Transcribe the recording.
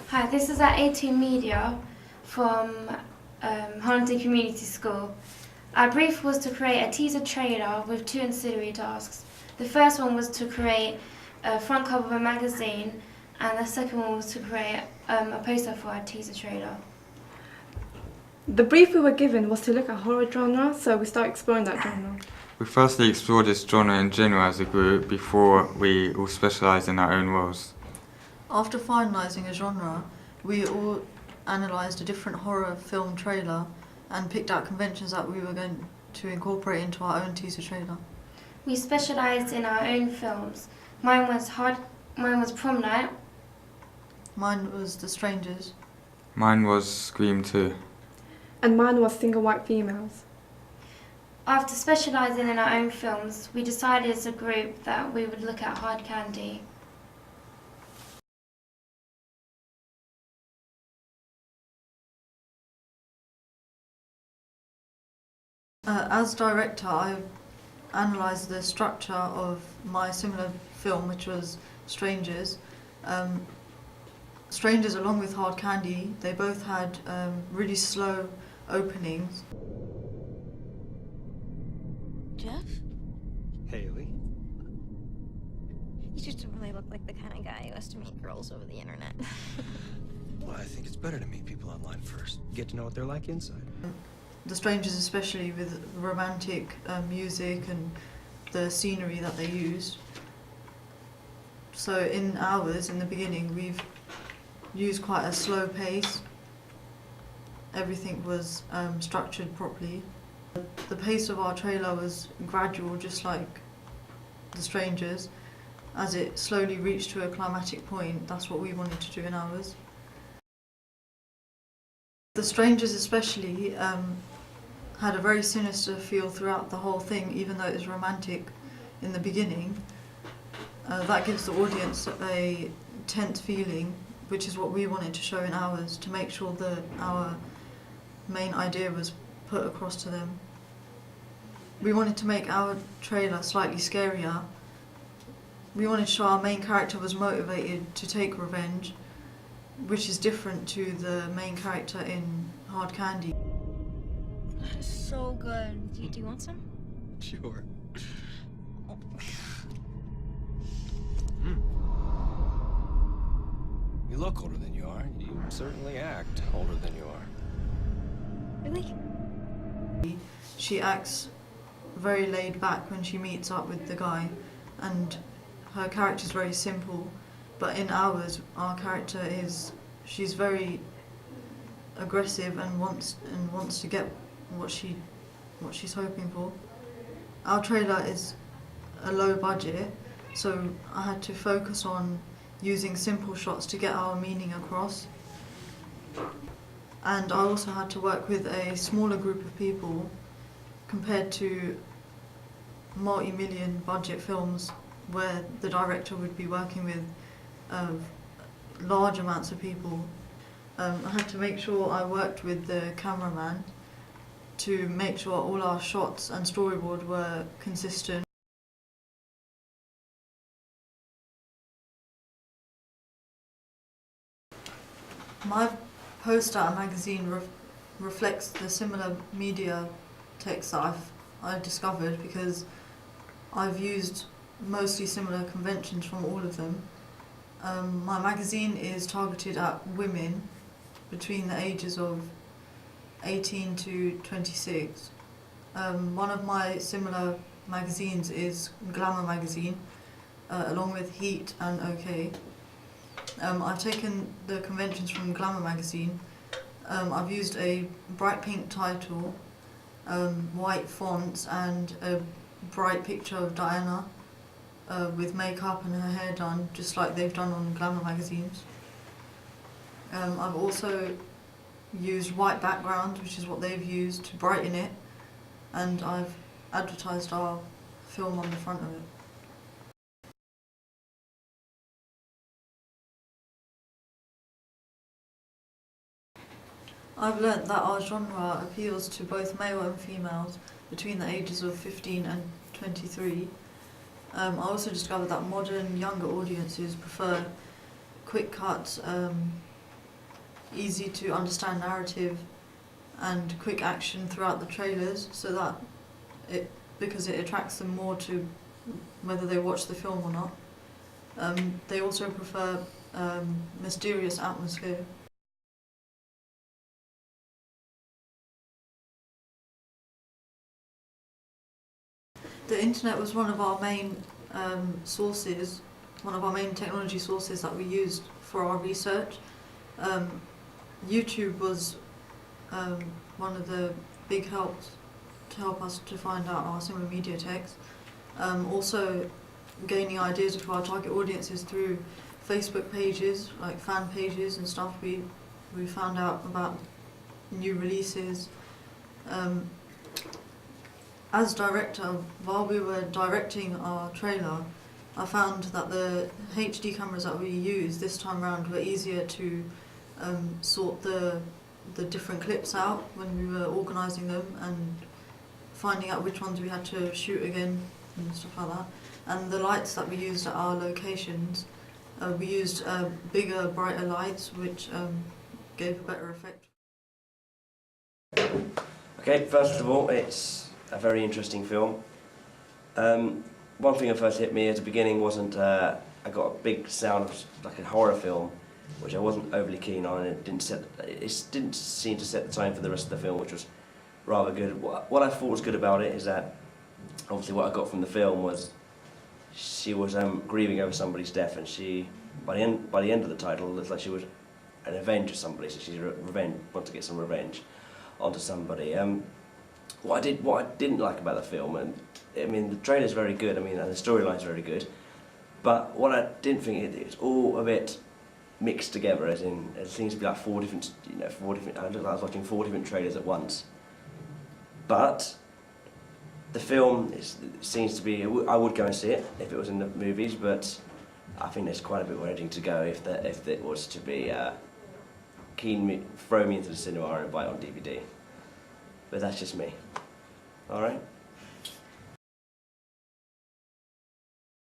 Hi, this is at A2 Media from Hollandton Community School. Our brief was to create a teaser trailer with two ancillary tasks. The first one was to create a front cover of a magazine, and the second one was to create a poster for our teaser trailer. The brief we were given was to look at horror genre, so we started exploring that genre. We firstly explored this genre in general as a group before we all specialised in our own roles. After finalising a genre, we all analysed a different horror film trailer and picked out conventions that we were going to incorporate into our own teaser trailer. We specialised in our own films. Mine was Prom Night. Mine was The Strangers. Mine was Scream 2. And mine was Single White Females. After specialising in our own films, we decided as a group that we would look at Hard Candy. As director, I analysed the structure of my similar film, which was Strangers. Strangers, along with Hard Candy, they both had really slow openings. Jeff? Haley? You just don't really look like the kind of guy who has to meet girls over the internet. Well, I think it's better to meet people online first. Get to know what they're like inside. The Strangers, especially with romantic music and the scenery that they used. So in ours, in the beginning, we've used quite a slow pace. Everything was structured properly. The pace of our trailer was gradual, just like The Strangers. As it slowly reached to a climatic point, that's what we wanted to do in ours. The Strangers especially had a very sinister feel throughout the whole thing, even though it was romantic in the beginning. That gives the audience a tense feeling, which is what we wanted to show in ours, to make sure that our main idea was put across to them. We wanted to make our trailer slightly scarier. We wanted to show our main character was motivated to take revenge, which is different to the main character in Hard Candy. That is so good. Do you want some? Sure. Oh. You look older than you are. You certainly act older than you are. Really? She acts very laid back when she meets up with the guy, and her character is very simple. But in ours, our character she's very aggressive and wants to get what she's hoping for. Our trailer is a low budget, so I had to focus on using simple shots to get our meaning across. And I also had to work with a smaller group of people compared to multi-million budget films where the director would be working with large amounts of people. I had to make sure I worked with the cameraman to make sure all our shots and storyboard were consistent. My poster and magazine reflects the similar media text that I've discovered, because I've used mostly similar conventions from all of them. My magazine is targeted at women between the ages of 18 to 26. One of my similar magazines is Glamour magazine, along with Heat and OK. I've taken the conventions from Glamour magazine. I've used a bright pink title, white fonts, and a bright picture of Diana with makeup and her hair done, just like they've done on Glamour magazines. I've also used white backgrounds, which is what they've used, to brighten it, and I've advertised our film on the front of it. I've learnt that our genre appeals to both male and females between the ages of 15 and 23. I also discovered that modern, younger audiences prefer quick cuts, easy to understand narrative and quick action throughout the trailers, so that because it attracts them more to whether they watch the film or not. They also prefer mysterious atmosphere. The internet was one of our main sources, one of our main technology sources that we used for our research. YouTube was one of the big helps to help us to find out our similar media texts. Also gaining ideas of our target audiences through Facebook pages, like fan pages and stuff. We found out about new releases. As director, while we were directing our trailer, I found that the HD cameras that we used this time around were easier to sort the different clips out when we were organising them and finding out which ones we had to shoot again and stuff like that. And the lights that we used at our locations, we used bigger, brighter lights, which gave a better effect. Okay, first of all, it's a very interesting film. One thing that first hit me at the beginning wasn't, I got a big sound of like a horror film, which I wasn't overly keen on, and it didn't seem to set the tone for the rest of the film, which was rather good. What I thought was good about it is that, obviously what I got from the film was she was grieving over somebody's death, and she, by the end of the title, it looks like she was an avenger of somebody, so she's wants to get some revenge onto somebody. What I didn't like about the film, and I mean the trailer's very good, I mean, and the storyline's very good, but what I didn't think, it's all a bit mixed together, as in it seems to be like four different. I looked like I was watching 4 different trailers at once. But the film seems to be, I would go and see it if it was in the movies, but I think there's quite a bit more editing to go if it was to be throw me into the cinema and buy it on DVD. But that's just me. All right.